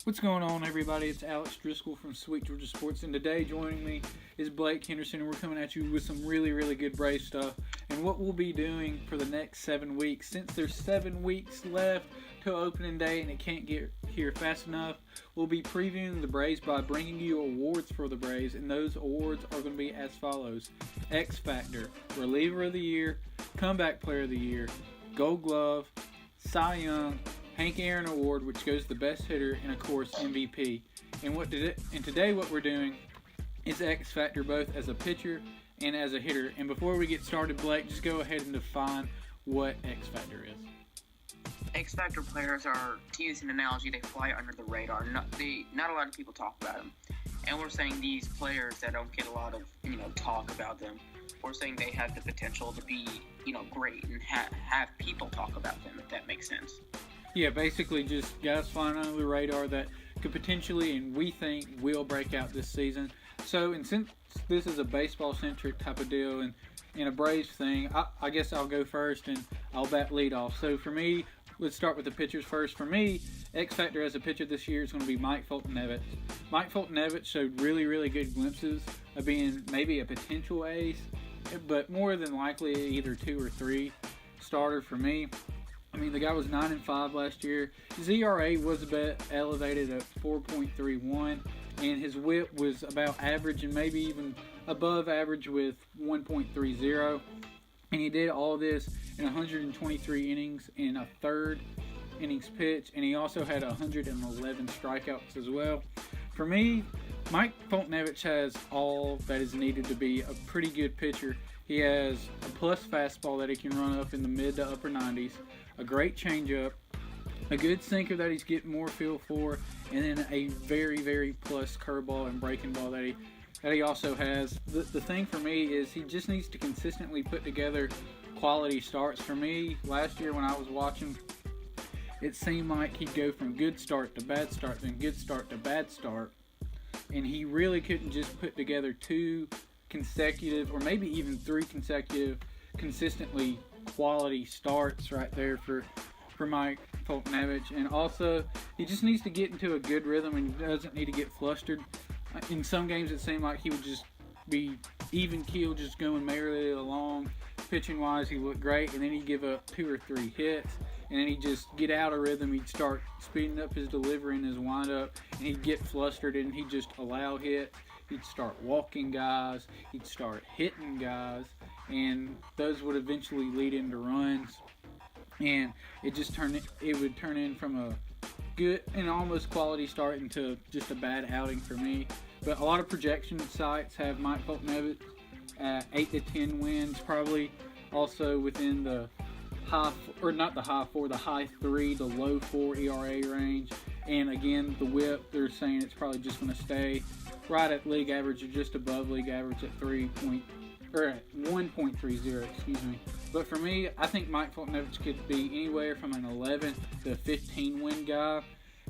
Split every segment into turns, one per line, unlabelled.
What's going on, everybody? It's Alex Driscoll from Sweet Georgia Sports, and today joining me is Blake Henderson, and we're coming at you with some really good Braves stuff. And what we'll be doing for the next 7 weeks, since there's 7 weeks left till opening day and it can't get here fast enough, we'll be previewing the Braves by bringing you awards for the Braves, and those awards are going to be as follows: X Factor, Reliever of the Year, Comeback Player of the Year, Gold Glove, Cy Young, Hank Aaron Award, which goes to the best hitter, and of course MVP. And today what we're doing is X Factor both as a pitcher and as a hitter. And before we get started, Blake, just go ahead and define what X Factor is.
X Factor players are, to use an analogy, they fly under the radar. Not a lot of people talk about them. And we're saying these players that don't get a lot of talk about them, we're saying they have the potential to be great and have people talk about them, if that makes sense.
Yeah, basically just guys flying under the radar that could potentially, and we think, will break out this season. So, and since this is a baseball-centric type of deal and a Braves thing, I guess I'll go first and I'll bat lead off. So for me, let's start with the pitchers first. For me, X Factor as a pitcher this year is going to be Mike Foltynewicz. Mike Foltynewicz showed really good glimpses of being maybe a potential ace, but more than likely either 2 or 3 starter for me. I mean, the guy was 9-5 last year. His ERA was a bit elevated at 4.31, and his WHIP was about average and maybe even above average with 1.30. And he did all this in 123 innings in a third innings pitch, and he also had 111 strikeouts as well. For me, Mike Foltynewicz has all that is needed to be a pretty good pitcher. He has a plus fastball that he can run up in the mid to upper 90s, a great changeup, a good sinker that he's getting more feel for, and then a very plus curveball and breaking ball that he also has. The thing for me is he just needs to consistently put together quality starts. For me, last year when I was watching, it seemed like he'd go from good start to bad start, then good start to bad start, and he really couldn't just put together 2 consecutive or maybe even 3 consecutive consistently quality starts right there for Mike Foltynewicz. And also, he just needs to get into a good rhythm and he doesn't need to get flustered. In some games it seemed like he would just be even keel, just going merrily along. Pitching wise, he looked great, and then he'd give up 2 or 3 hits, and then he'd just get out of rhythm. He'd start speeding up his delivery and his windup, and he'd get flustered and he'd just allow hits. He'd start walking guys, he'd start hitting guys, and those would eventually lead into runs. And it would turn in from a good and almost quality start into just a bad outing for me. But a lot of projection sites have Mike Foltynewicz at 8 to 10 wins, probably also within the high 3 to low 4 ERA range. And again, the WHIP, they're saying it's probably just going to stay right at league average or just above league average at 1.30, excuse me. But for me, I think Mike Foltynewicz could be anywhere from an 11 to 15 win guy,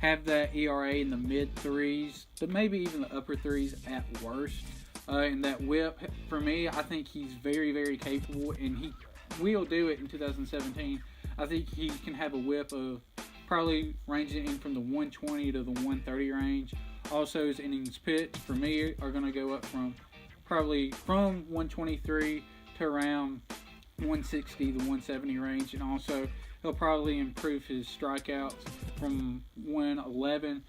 have that ERA in the mid 3s, to maybe even the upper 3s at worst. And that WHIP, for me, I think he's very capable, and he will do it in 2017. I think he can have a WHIP of probably ranging in from the 120 to the 130 range. Also, his innings pitched for me are going to go up from 123 to around 160 to 170 range, and also he'll probably improve his strikeouts from 111,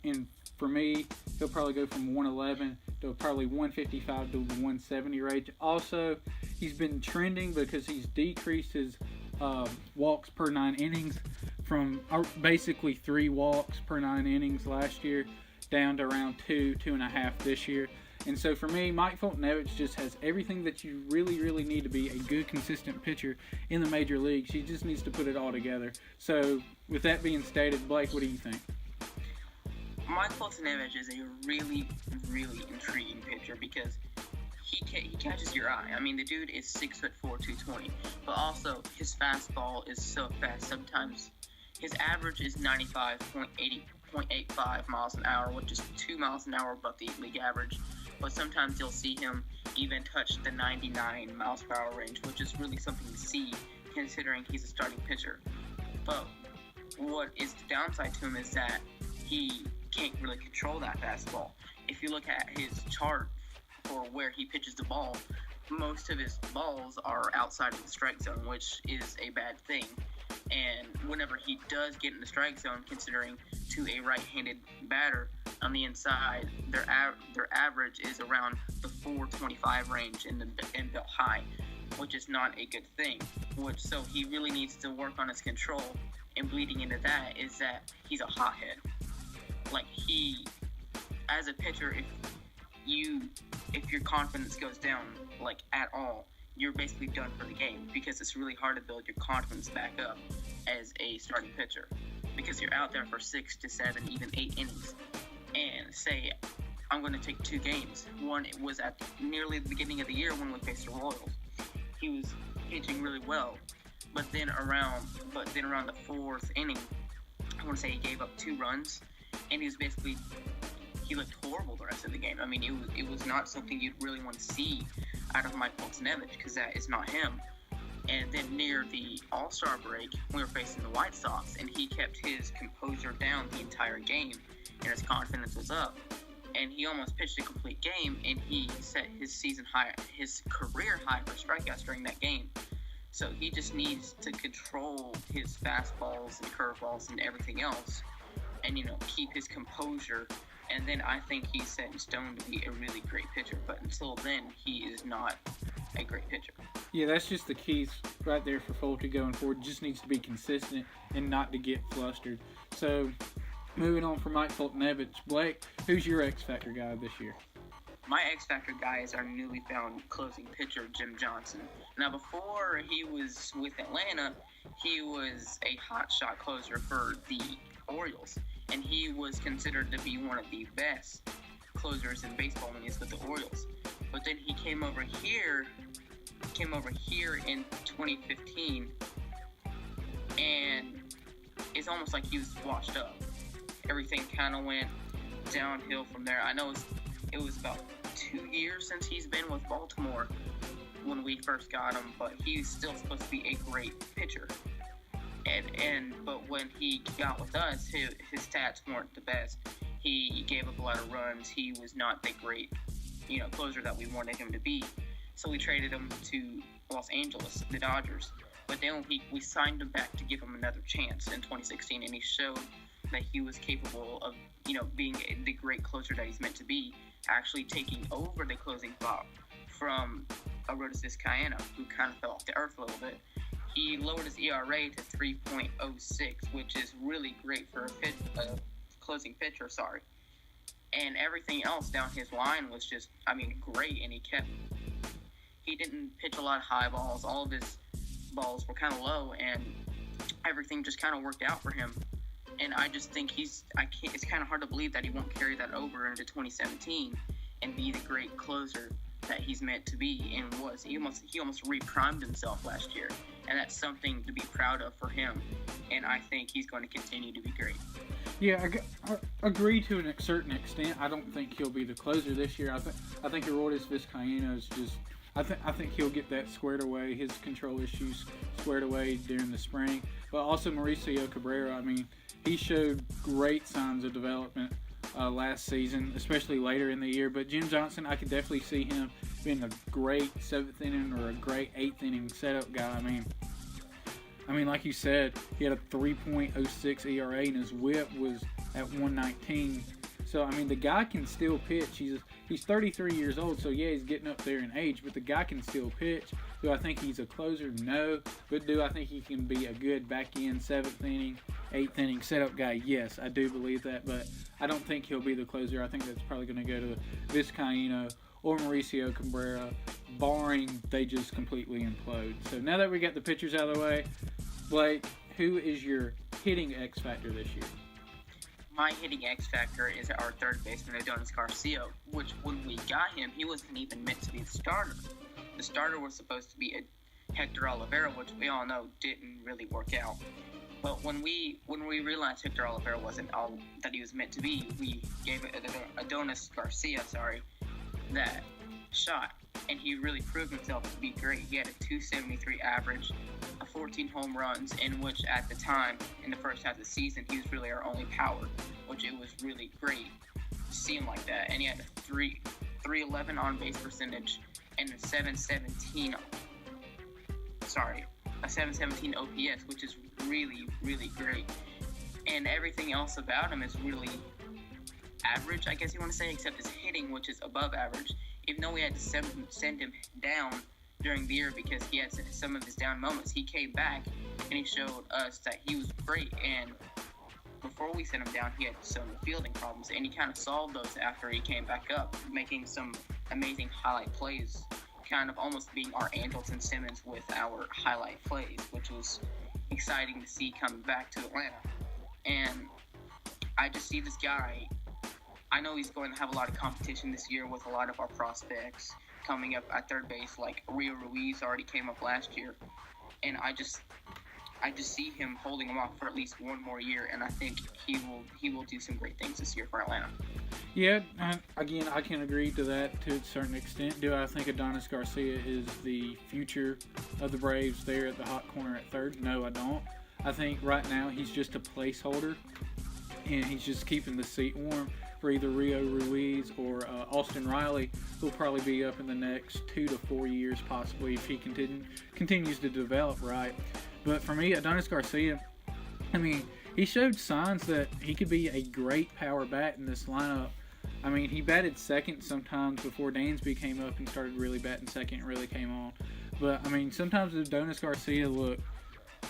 and for me, he'll probably go from 111 to probably 155 to the 170 range. Also, he's been trending because he's decreased his walks per 9 innings from basically 3 walks per 9 innings last year down to around 2.5 this year. And so for me, Mike Foltynewicz just has everything that you really need to be a good, consistent pitcher in the major leagues. He just needs to put it all together. So with that being stated, Blake, what do you think?
Mike Foltynewicz is a really intriguing pitcher because he catches your eye. I mean, the dude is 6'4", 220, but also his fastball is so fast. Sometimes his average is 95.85 miles an hour, which is 2 miles an hour above the league average. But sometimes you'll see him even touch the 99 miles per hour range, which is really something to see considering he's a starting pitcher. But what is the downside to him is that he can't really control that fastball. If you look at his chart for where he pitches the ball, most of his balls are outside of the strike zone, which is a bad thing. And whenever he does get in the strike zone, considering to a right-handed batter on the inside, their average is around the 425 range in the infield high, which is not a good thing. So he really needs to work on his control. And bleeding into that is that he's a hothead. Like, he, as a pitcher, if your confidence goes down, like, at all, you're basically done for the game, because it's really hard to build your confidence back up as a starting pitcher, because you're out there for 6 to 7, even 8 innings, and say, I'm going to take 2 games. One was at nearly the beginning of the year when we faced the Royals. He was pitching really well, but then around the 4th inning, I want to say he gave up 2 runs, and he looked horrible the rest of the game. I mean, it was not something you'd really want to see out of Mike Foltynewicz, because that is not him. And then near the All-Star break, we were facing the White Sox, and he kept his composure down the entire game, and his confidence was up. And he almost pitched a complete game, and he set his career high for strikeouts during that game. So he just needs to control his fastballs and curveballs and everything else, and, keep his composure. And then I think he's set in stone to be a really great pitcher. But until then, he is not a great pitcher.
Yeah, that's just the keys right there for Folty going forward. Just needs to be consistent and not to get flustered. So, moving on from Mike Foltynewicz, Blake, who's your X Factor guy this year?
My X Factor guy is our newly found closing pitcher, Jim Johnson. Now, before he was with Atlanta, he was a hotshot closer for the Orioles, and he was considered to be one of the best closers in baseball when he was with the Orioles. But then he came over here in 2015, and it's almost like he was washed up. Everything kind of went downhill from there. I know it was about 2 years since he's been with Baltimore when we first got him, but he's still supposed to be a great pitcher. But when he got with us, his stats weren't the best. He gave up a lot of runs. He was not the great, closer that we wanted him to be. So we traded him to Los Angeles, the Dodgers. But then we signed him back to give him another chance in 2016, and he showed that he was capable of, being the great closer that he's meant to be, actually taking over the closing spot from Arodys Vizcaino, who kind of fell off the earth a little bit. He lowered his ERA to 3.06, which is really great for a closing pitcher, And everything else down his line was just, great, and he didn't pitch a lot of high balls. All of his balls were kind of low, and everything just kind of worked out for him. And I just think it's kind of hard to believe that he won't carry that over into 2017 and be the great closer that he's meant to be and was. He almost reprimed himself last year, and that's something to be proud of for him. And I think he's going to continue to be great.
Yeah, I agree to a certain extent. I don't think he'll be the closer this year. I think Arodys Vizcaino is just. I think he'll get that squared away, his control issues squared away during the spring. But also Mauricio Cabrera. He showed great signs of development last season, especially later in the year. But Jim Johnson, I could definitely see him being a great 7th inning or a great 8th inning setup guy. Like you said, he had a 3.06 ERA and his WHIP was at 119. So, the guy can still pitch. He's 33 years old, so yeah, he's getting up there in age, but the guy can still pitch. Do I think he's a closer? No. But do I think he can be a good back-end 7th inning, 8th inning setup guy? Yes, I do believe that, but I don't think he'll be the closer. I think that's probably going to go to Vizcaino or Mauricio Cabrera, barring they just completely implode. So now that we got the pitchers out of the way, Blake, who is your hitting X factor this year?
My hitting X factor is our third baseman, Adonis Garcia, which when we got him, he wasn't even meant to be the starter. The starter was supposed to be Hector Olivera, which we all know didn't really work out. But when we realized Hector Olivera wasn't all that he was meant to be, we gave Adonis Garcia, that shot, and he really proved himself to be great. He had a 273 average, 14 home runs, in which at the time, in the first half of the season, he was really our only power, which it was really great to see him like that. And he had a 311 on base percentage and a 717 OPS, which is really, really great. And everything else about him is really average, I guess you want to say, except his hitting, which is above average. Even though we had to send him down during the year because he had some of his down moments, he came back and he showed us that he was great. And before we sent him down, he had some fielding problems, and he kind of solved those after he came back up, making some amazing highlight plays, kind of almost being our Andrelton Simmons with our highlight plays, which was exciting to see coming back to Atlanta. And I just see this guy. I know he's going to have a lot of competition this year with a lot of our prospects coming up at third base, like Rio Ruiz already came up last year. And I just see him holding him off for at least one more year, and I think he will do some great things this year for Atlanta.
Yeah, again, I can agree to that to a certain extent. Do I think Adonis Garcia is the future of the Braves there at the hot corner at third? No, I don't. I think right now he's just a placeholder, and he's just keeping the seat warm for either Rio Ruiz or Austin Riley, who'll probably be up in the next 2 to 4 years possibly if he continues to develop right. But for me, Adonis Garcia, I mean, he showed signs that he could be a great power bat in this lineup. I mean, he batted second sometimes before Dansby came up and started really batting second and really came on. But, I mean, sometimes Adonis Garcia looked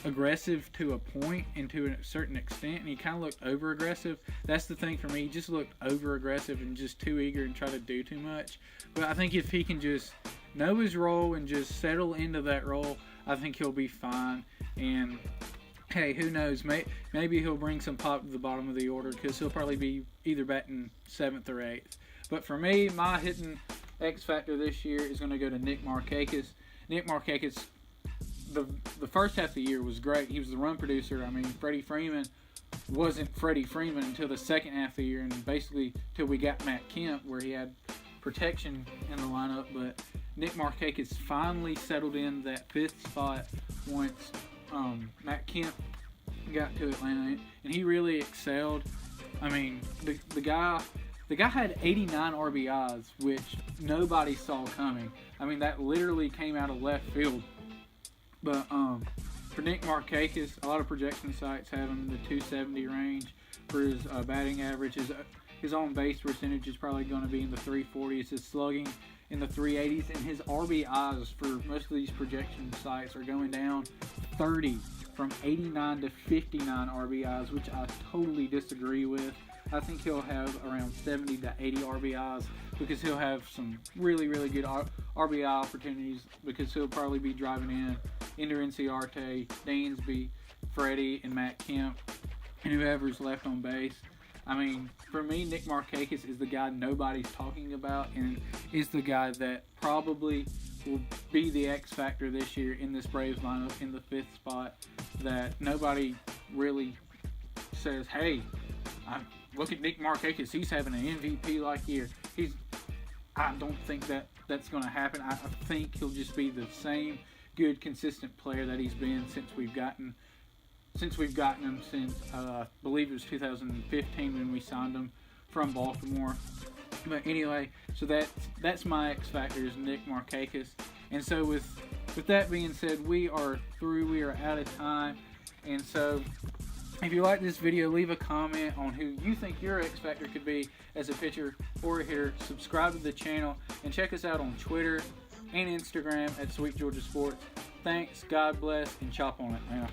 aggressive to a point and to a certain extent, and he kind of looked over-aggressive. That's the thing for me. He just looked over-aggressive and just too eager and try to do too much. But I think if he can just know his role and just settle into that role, I think he'll be fine. And hey, who knows? Maybe he'll bring some pop to the bottom of the order because he'll probably be either batting 7th or 8th. But for me, my hitting X factor this year is going to go to Nick Markakis. Nick Markakis, the first half of the year was great. He was the run producer. I mean, Freddie Freeman wasn't Freddie Freeman until the second half of the year, and basically till we got Matt Kemp, where he had protection in the lineup. But Nick Markakis finally settled in that 5th spot once Matt Kemp got to Atlanta, and he really excelled. I mean, the guy had 89 RBIs, which nobody saw coming. I mean, that literally came out of left field. But for Nick Markakis, a lot of projection sites have him in the 270 range for his batting average. His on base percentage is probably going to be in the 340s. His slugging in the 380s, and his RBIs for most of these projection sites are going down 30 from 89 to 59 RBIs, which I totally disagree with. I think he'll have around 70 to 80 RBIs because he'll have some really, really good RBI opportunities because he'll probably be driving in Ender Inciarte, Dansby, Freddie, and Matt Kemp, and whoever's left on base. I mean, for me, Nick Markakis is the guy nobody's talking about and is the guy that probably will be the X factor this year in this Braves lineup in the 5th spot, that nobody really says, hey, look at Nick Markakis, he's having an MVP-like year. I don't think that's going to happen. I think he'll just be the same good, consistent player that he's been since we've gotten him since I believe it was 2015 when we signed him from Baltimore. But anyway, so that's my X factor is Nick Markakis. And so with that being said, we are through. We are out of time. And so if you like this video, leave a comment on who you think your X factor could be as a pitcher or a hitter. Subscribe to the channel and check us out on Twitter and Instagram at Sweet Georgia Sports. Thanks, God bless, and chop on it, man.